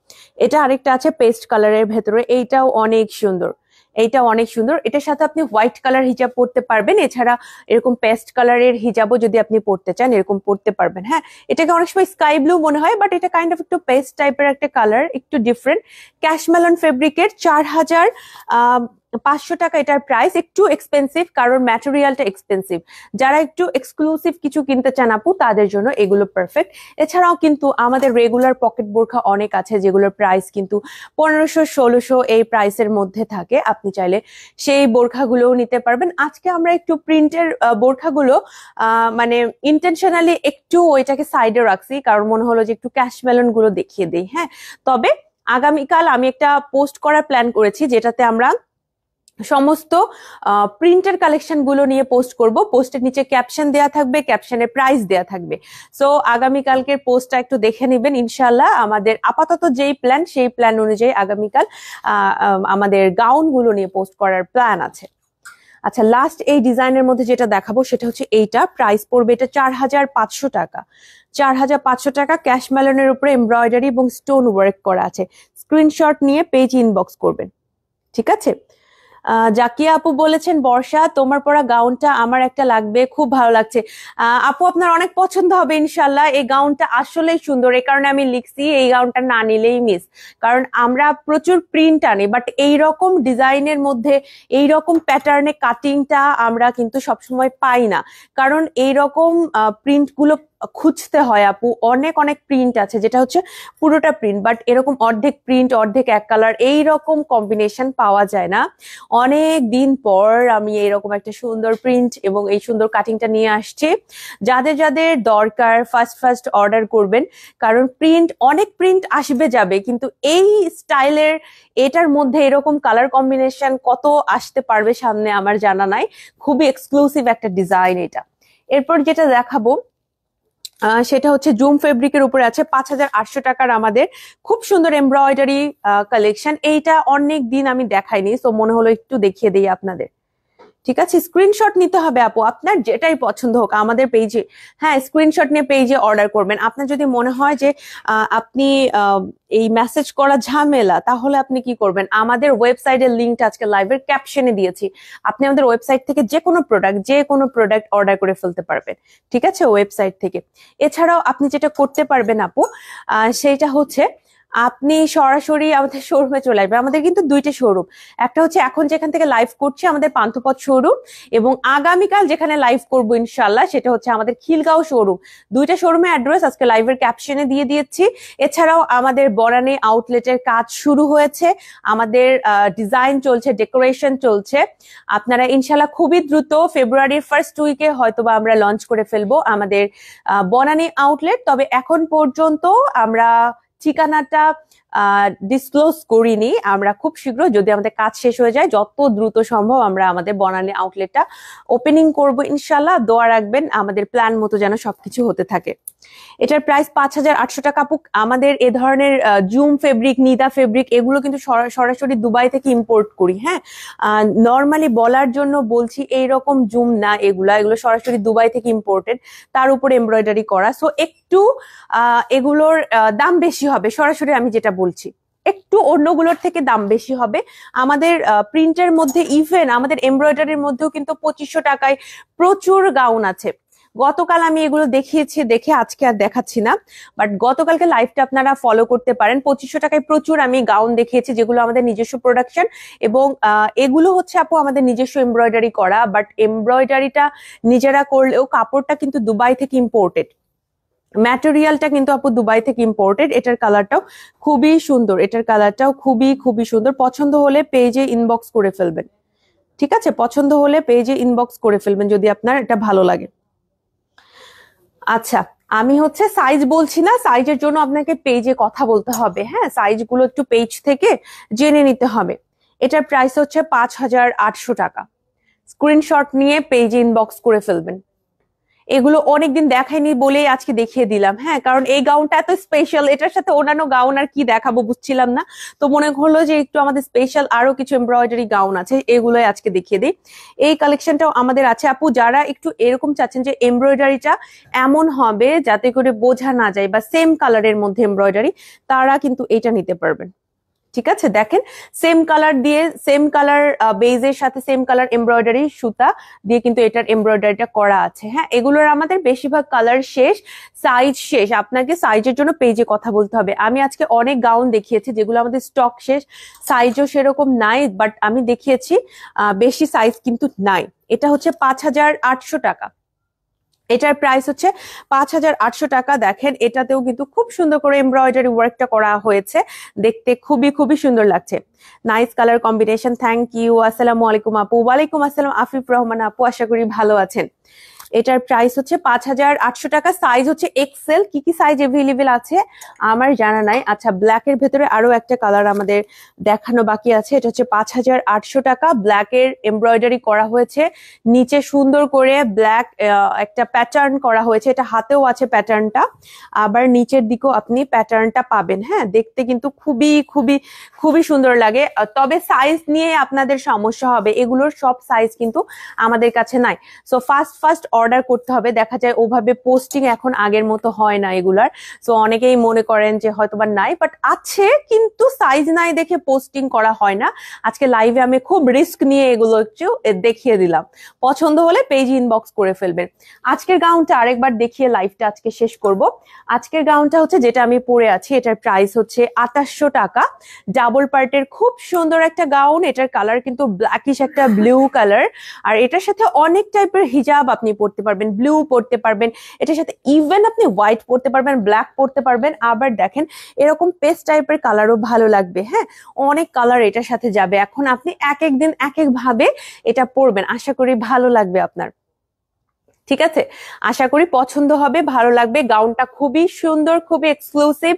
এটা আরেকটা আছে পেস্ট কালারের ভেতরে, এইটাও অনেক সুন্দর, এইটা অনেক সুন্দর। এটার সাথে আপনি হোয়াইট কালার হিজাব পরতে পারবেন, এছাড়া এরকম পেস্ট কালারের হিজাবও যদি আপনি পরতে চান এরকম পরতে পারবেন। হ্যাঁ, এটাকে অনেক সময় স্কাই ব্লু মনে হয়, বাট এটা কাইন্ড অফ একটু পেস্ট টাইপের একটা কালার, একটু ডিফারেন্ট। ক্যাশমেলন ফেব্রিকের 4500 টাকা এটার প্রাইস। একটু এক্সপেন্সিভ কারণ ম্যাটেরিয়ালটা এক্সপেন্সিভ। যারা একটু এক্সক্লুসিভ কিছু কিনতে চান আপু তাদের জন্য এগুলো পারফেক্ট। এছাড়াও কিন্তু আমাদের রেগুলার পকেট বোরখা অনেক আছে, যেগুলোর প্রাইস কিন্তু 1500-1600 এই প্রাইসের মধ্যে থাকে। আপনি চাইলে সেই বোরখাগুলোও নিতে পারবেন। আজকে আমরা একটু প্রিন্টের বোরখাগুলো মানে ইন্টেনশনালি একটু ওইটাকে সাইডে রাখছি, কারণ মনে হলো যে একটু ক্যাশমেলন গুলো দেখিয়ে দিই। হ্যাঁ, তবে আগামীকাল আমি একটা পোস্ট করার প্ল্যান করেছি, যেটাতে আমরা সমস্ত প্রিন্টের কালেকশন গুলো নিয়ে পোস্ট করব। পোস্টের নিচে ক্যাপশন দেয়া থাকবে, ক্যাপশনে প্রাইস দেয়া থাকবে। সো আগামীকালকের পোস্টটা একটু দেখে নেবেন ইনশাল্লাহ। আমাদের আপাতত যেই প্ল্যান সেই প্ল্যান অনুযায়ী আগামীকাল আমাদের গাউন গুলো নিয়ে পোস্ট করার প্ল্যান আছে। আচ্ছা, লাস্ট এই ডিজাইনের মধ্যে যেটা দেখাবো সেটা হচ্ছে এইটা। প্রাইস পড়বে এটা 4500 টাকা। 4500 টাকা। ক্যাশমেলনের উপরে এমব্রয়ডারি এবং স্টোন ওয়ার্ক করা আছে। স্ক্রিনশট নিয়ে পেজ ইনবক্স করবেন, ঠিক আছে? জাকিয়া আপু বলেছেন, বর্ষা তোমার পরা গাউনটা আমার একটা লাগবে, খুব ভালো লাগছে। আপু আপনার অনেক পছন্দ হবে ইনশাল্লাহ। এই গাউনটা আসলেই সুন্দর, এই কারণে আমি লিখছি এই গাউনটা না নিলেই মিস। কারণ আমরা প্রচুর প্রিন্ট আনি, বাট এইরকম ডিজাইনের মধ্যে এইরকম প্যাটার্নে কাটিংটা আমরা কিন্তু সবসময় পাই না। কারণ এইরকম প্রিন্ট গুলো খুঁজতে হয় আপু। অনেক অনেক প্রিন্ট আছে যেটা হচ্ছে পুরোটা প্রিন্ট, বাট এরকম অর্ধেক প্রিন্ট অর্ধেক এক কালার এইরকম কম্বিনেশন পাওয়া যায় না। অনেক দিন পর আমি এইরকম একটা সুন্দর প্রিন্ট এবং এই সুন্দর কাটিংটা নিয়ে আসছি। যাদের যাদের দরকার ফার্স্ট ফার্স্ট অর্ডার করবেন, কারণ অনেক প্রিন্ট আসবে যাবে, কিন্তু এই স্টাইলের এটার মধ্যে এরকম কালার কম্বিনেশন কত আসতে পারবে সামনে আমার জানা নাই। খুবই এক্সক্লুসিভ একটা ডিজাইন এটা। এরপর যেটা দেখাবো সেটা হচ্ছে জুম ফেব্রিকের উপরে আছে 5,800 টাকার আমাদের খুব সুন্দর এমব্রয়ডারি কালেকশন। এইটা অনেক দিন আমি দেখাইনি, তো মনে হলো একটু দেখিয়ে দিই আপনাদের। ঠিক আছে, স্ক্রিনশট নিতে হবে আপু, আপনার যেটাই পছন্দ হোক আমাদের পেজে, হ্যাঁ স্ক্রিনশট নিয়ে পেজে অর্ডার করবেন। আপনার যদি মনে হয় যে আপনি এই মেসেজ করা ঝামেলা, তাহলে আপনি কি করবেন, আমাদের ওয়েবসাইটের লিঙ্কটা আজকে লাইভের ক্যাপশনে দিয়েছি, আপনি আমাদের ওয়েবসাইট থেকে যে কোনো প্রোডাক্ট অর্ডার করে ফেলতে পারবেন। ঠিক আছে, ওয়েবসাইট থেকে। এছাড়াও আপনি যেটা করতে পারবেন আপু, সেইটা হচ্ছে আপনি সরাসরি আমাদের শোরুমে চলে আসবেন। আমাদের কিন্তু দুইটা শোরুম, একটা হচ্ছে এখন যেখান থেকে লাইভ করছি আমাদের পান্থপথ শোরুম, এবং আগামীকাল যেখানে লাইভ করবো ইনশাল্লাহ সেটা হচ্ছে আমাদের খিলগাঁও শোরুম। দুইটা শোরুমের অ্যাড্রেস আজকে লাইভের ক্যাপশনে দিয়ে দিয়েছি। এছাড়াও আমাদের বনানী আউটলেটের কাজ শুরু হয়েছে, আমাদের ডিজাইন চলছে, ডেকোরেশন চলছে। আপনারা ইনশাল্লাহ খুবই দ্রুত ফেব্রুয়ারির ফার্স্ট উইকে হয়তোবা আমরা লঞ্চ করে ফেলবো আমাদের বনানী আউটলেট। তবে এখন পর্যন্ত আমরা ঠিকানাটা ডিসক্লোজ করিনি, আমরা খুব শীঘ্র যদি আমাদের কাজ শেষ হয়ে যায় যত দ্রুত সম্ভব আমরা আমাদের বনানী আউটলেটটা ওপেনিং করব ইনশাল্লাহ। দোয়া রাখবেন আমাদের প্ল্যান মতো যেন সবকিছু হতে থাকে। এটার প্রাইস 5,800 টাকা। আমাদের এ ধরনের জুম ফেব্রিক, নিদা ফেব্রিক এগুলো কিন্তু সরাসরি দুবাই থেকে ইম্পোর্ট করি। হ্যাঁ, নর্মালি বলার জন্য বলছি, এইরকম জুম না, এগুলো সরাসরি দুবাই থেকে ইম্পোর্টেড, তার উপর এমব্রয়ডারি করা। সো একটু এগুলোর দাম বেশি হবে, সরাসরি আমি যেটা বলছি একটু অন্যগুলোর থেকে দাম বেশি হবে। আমাদের প্রিন্টের মধ্যে, ইভেন আমাদের এমব্রয়ডারির মধ্যেও কিন্তু 2500 টাকায় প্রচুর গাউন আছে। গতকাল আমি এগুলো দেখিয়েছি, দেখে আজকে আর দেখাচ্ছি না, বাট গতকালকে লাইভটা আপনারা ফলো করতে পারেন। 2500 টাকায় প্রচুর আমি গাউন দেখিয়েছি যেগুলো আমাদের নিজস্ব প্রোডাকশন, এবং এগুলো হচ্ছে আপু আমাদের নিজস্ব এমব্রয়ডারি করা, বাট এমব্রয়ডারিটা নিজেরা করলেও কাপড়টা কিন্তু দুবাই থেকে ইম্পোর্টেড, ম্যাটেরিয়ালটা কিন্তু আপু দুবাই থেকে ইম্পোর্টেড। এটার কালারটাও খুবই সুন্দর, খুবই সুন্দর। পছন্দ হলে পেজে ইনবক্স করে ফেলবেন। ঠিক আছে, পছন্দ হলে পেজে ইনবক্স করে ফেলবেন যদি আপনার এটা ভালো লাগে। আচ্ছা, আমি হচ্ছে সাইজ বলছি না, সাইজের জন্য আপনাকে পেজে কথা বলতে হবে। হ্যাঁ, সাইজগুলো একটু পেজ থেকে জেনে নিতে হবে। এটার প্রাইস হচ্ছে 5,800 টাকা। স্ক্রিনশট নিয়ে পেজে ইনবক্স করে ফেলবেন। এগুলো অনেকদিন দেখাইনি বলেই আজকে দেখিয়ে দিলাম। হ্যাঁ, কারণ এই গাউনটা এত স্পেশাল, এটার সাথে অন্যান্য গাউন আর কি দেখাবো বুঝছিলাম না, তো মনে হলো যে একটু আমাদের স্পেশাল আরো কিছু এমব্রয়ডারি গাউন আছে, এগুলোই আজকে দেখিয়ে দিই। এই কালেকশনটাও আমাদের আছে আপু, যারা একটু এরকম চাচ্ছেন যে এমব্রয়ডারিটা এমন হবে যাতে করে বোঝা না যায়, বা সেম কালারের মধ্যে এমব্রয়ডারি, তারা কিন্তু এটা নিতে পারবেন। ঠিক আছে, দেখেন সেম কালার দিয়ে, সেম কালার বেজের সাথে সেম কালার এমব্রয়ডারি সুতা দিয়ে কিন্তু এটার এমব্রয়ডারিটা করা আছে। হ্যাঁ, এগুলোর আমাদের বেশিরভাগ কালার শেষ, সাইজ শেষ। আপনাকে সাইজের জন্য পেজে কথা বলতে হবে। আমি আজকে অনেক গাউন দেখিয়েছি যেগুলো আমাদের স্টক শেষ, সাইজও সেরকম নাই, বাট আমি দেখিয়েছি বেশি সাইজ কিন্তু নাই। এটা হচ্ছে 5,800 টাকা। এটার প্রাইস হচ্ছে 5,800 টাকা। দেখেন এটাতেও কিন্তু খুব সুন্দর করে এমব্রয়ডারি ওয়ার্কটা করা হয়েছে, দেখতে খুবই সুন্দর লাগছে। Nice colour combination. Thank you. আসসালামু আলাইকুম আপু। ওয়ালাইকুম আসসালাম আফিফ রহমান আপু, আশা করি ভালো আছেন। এটার প্রাইস হচ্ছে 5,800 টাকা। সাইজ হচ্ছে এক্সেল। কি কি সাইজ এভেলেবেল আছে আমার জানা নাই। আচ্ছা, ব্ল্যাক এর ভেতরে আরো একটা কালার আমাদের দেখানো বাকি আছে। এটা হচ্ছে 5,800 টাকা। ব্ল্যাক এর এমব্রয়ডারি করা হয়েছে, নিচে সুন্দর করে ব্ল্যাক একটা প্যাটার্ন করা হয়েছে, এটা হাতেও আছে প্যাটার্নটা, আবার নিচের দিকেও আপনি প্যাটার্নটা পাবেন। হ্যাঁ, দেখতে কিন্তু খুবই সুন্দর লাগে। তবে সাইজ নিয়ে আপনাদের সমস্যা হবে, এগুলোর সব সাইজ কিন্তু আমাদের কাছে নাই। সো ফার্স্ট অর্ডার করতে হবে। দেখা যায় ওভাবে পোস্টিং এখন আগের মতো হয় না এগুলার, সো অনেকেই মনে করেন যে হয়তোবা নাই, বাট আছে, কিন্তু সাইজ নাই দেখে পোস্টিং করা হয় না। আজকে লাইভে আমি খুব রিস্ক নিয়ে এগুলো একটু দেখিয়ে দিলাম। পছন্দ হলে পেজ ইনবক্স করে ফেলবেন। আজকের গাউনটা আরেকবার দেখিয়ে লাইভটা আজকে শেষ করব। আজকের গাউনটা হচ্ছে যেটা আমি পরে আছি, এটার প্রাইস হচ্ছে 2,800 টাকা। ডাবল পার্টের খুব সুন্দর একটা গাউন। এটার কালার কিন্তু ব্ল্যাকিশ একটা ব্লু কালার, আর এটার সাথে অনেক টাইপের হিজাব আপনি পরতে পারবেন, ব্লু পরতে পারবেন, এটার সাথে ইভেন আপনি হোয়াইট পরতে পারবেন, ব্ল্যাক পরতে পারবেন, আবার দেখেন এরকম পেস্ট টাইপের কালারও ভালো লাগবে। হ্যাঁ, অনেক কালার এটার সাথে যাবে। এখন আপনি এক এক দিন এক এক ভাবে এটা পরবেন, আশা করি ভালো লাগবে আপনার। ঠিক আছে, আশা করি পছন্দ হবে, ভালো লাগবে। গাউনটা খুবই সুন্দর, খুবই এক্সক্লুসিভ,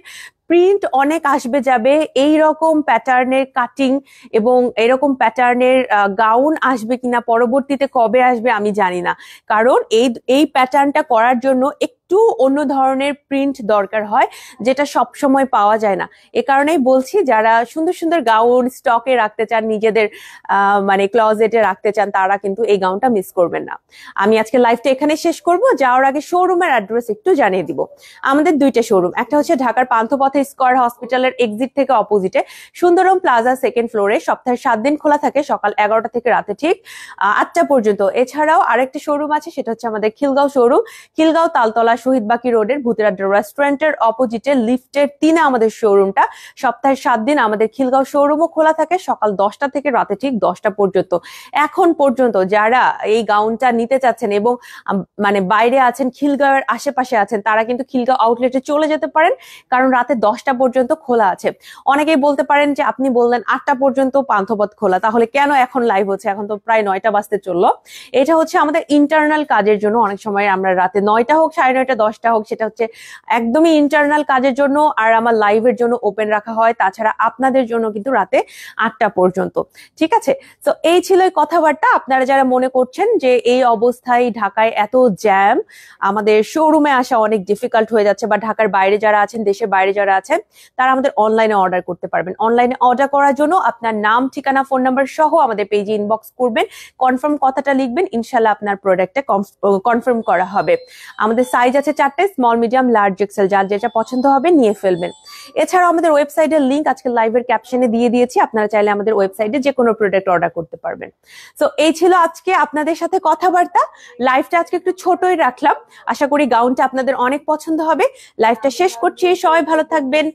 প্রিন্ট অনেক আসবে যাবে, এই রকম প্যাটার্নের কাটিং এবং এরকম প্যাটার্নের গাউন আসবে কিনা, পরবর্তীতে কবে আসবে আমি জানি না। কারণ এই প্যাটার্নটা করার জন্য একটু অন্য ধরনের প্রিন্ট দরকার হয়, যেটা সব সময় পাওয়া যায় না। এ কারণেই বলছি, যারা সুন্দর সুন্দর গাউন স্টকে রাখতে চান, নিজেদের মানে ক্লজেটে রাখতে চান, তারা কিন্তু এই গাউনটা মিস করবেন না। আমি আজকে লাইভটা এখানে শেষ করব। যাওয়ার আগে শোরুমের অ্যাড্রেস একটু জানিয়ে দিব। আমাদের দুইটা শোরুম, একটা হচ্ছে ঢাকার পান্থপথে স্কয়ার হসপিটালের এক্সিট থেকে অপোজিটে সুন্দরম প্লাজা 2nd ফ্লোরে, সপ্তাহে 7 দিন খোলা থাকে, সকাল 11টা থেকে রাতে ঠিক 8টা পর্যন্ত। এছাড়াও আরেকটা শোরুম আছে, সেটা হচ্ছে আমাদের খিলগাঁও শোরুম, খিলগাঁও তালতলা শহীদ বাকি রোডের ভূতেরাড্ডা রেস্টুরেন্টের অপোজিটে লিফটের 3-এ আমাদের শোরুমটা। সপ্তাহে 7 দিন আমাদের খিলগাঁও শোরুমও খোলা থাকে, সকাল 10টা থেকে রাতে ঠিক 10টা পর্যন্ত। এখন পর্যন্ত যারা এই গাউনটা নিতে চাচ্ছেন এবং মানে বাইরে আছেন, খিলগাঁওয়ের আশেপাশে আছেন, তারা কিন্তু খিলগাঁও আউটলেটে চলে যেতে পারেন, কারণ রাতে 10টা পর্যন্ত খোলা আছে। অনেকেই বলতে পারেন যে আপনি বললেন 8টা পর্যন্ত পান্থপথ খোলা, তাহলে কেন এখন লাইভ হচ্ছে? এখন তো প্রায় 9টা বাজতে চললো। এটা হচ্ছে আমাদের ইন্টারনাল কাজের জন্য। অনেক সময় আমরা রাতে 9টা হোক, 9:30, 10টা হোক, সেটা হচ্ছে একদমই ইন্টারনাল কাজের জন্য, আর আমার লাইভের জন্য ওপেন রাখা হয়। তাছাড়া আপনাদের জন্য কিন্তু রাতে 8টা পর্যন্ত। ঠিক আছে, তো এই ছিল কথাবার্তা। আপনারা যারা মনে করছেন যে এই অবস্থায় ঢাকায় এত জ্যাম, আমাদের শোরুমে আসা অনেক ডিফিকাল্ট হয়ে যাচ্ছে, বা ঢাকার বাইরে যারা আছেন, দেশের বাইরে যারা আছেন, তারা আমাদের অনলাইনে অর্ডার করতে পারবেন। অনলাইনে অর্ডার করার জন্য আপনার নাম, ঠিকানা, ফোন নাম্বার সহ আমাদের পেজে ইনবক্স করবেন, কনফার্ম কথাটা লিখবেন, ইনশাল্লাহ আপনার প্রোডাক্টটা কনফার্ম করা হবে। আমাদের সাইজ আছে 4টে, স্মল, মিডিয়াম, লার্জ, এক্সেল, যার যেটা পছন্দ হবে নিয়ে ফেলবেন। এছাড়াও আমাদের ওয়েবসাইটের লিংক আজকে লাইভের ক্যাপশনে দিয়ে দিয়েছি, আপনারা চাইলে আমাদের ওয়েবসাইটে যে কোনো প্রোডাক্ট অর্ডার করতে পারবেন। তো এই ছিল আজকে আপনাদের সাথে কথাবার্তা। লাইভটা আজকে একটু ছোটই রাখলাম, আশা করি গাউনটা আপনাদের অনেক পছন্দ হবে। লাইভটা শেষ করছি, সবাই ভালো থাকবেন।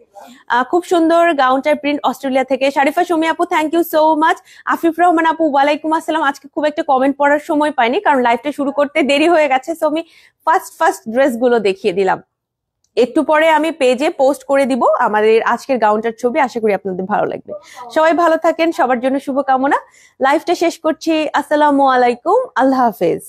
খুব সুন্দর গাউনটার প্রিন্ট অস্ট্রেলিয়া থেকে। শারিফা সুমি আপু, thank you so much. Afif Rahman আপু, ওয়ালাইকুম আসসালাম। আজকে খুব একটা কমেন্ট পড়ার সময় পাইনি, কারণ লাইভটা শুরু করতে দেরি হয়ে গেছে, সো আমি ফার্স্ট ড্রেস গুলো দেখিয়ে দিলাম। একটু পরে আমি পেজে পোস্ট করে দিব আমাদের আজকের গাউনটার ছবি, আশা করি আপনাদের ভালো লাগবে। সবাই ভালো থাকেন, সবার জন্য শুভকামনা। লাইভটা শেষ করছি। আসসালামু আলাইকুম, আল্লাহ হাফেজ।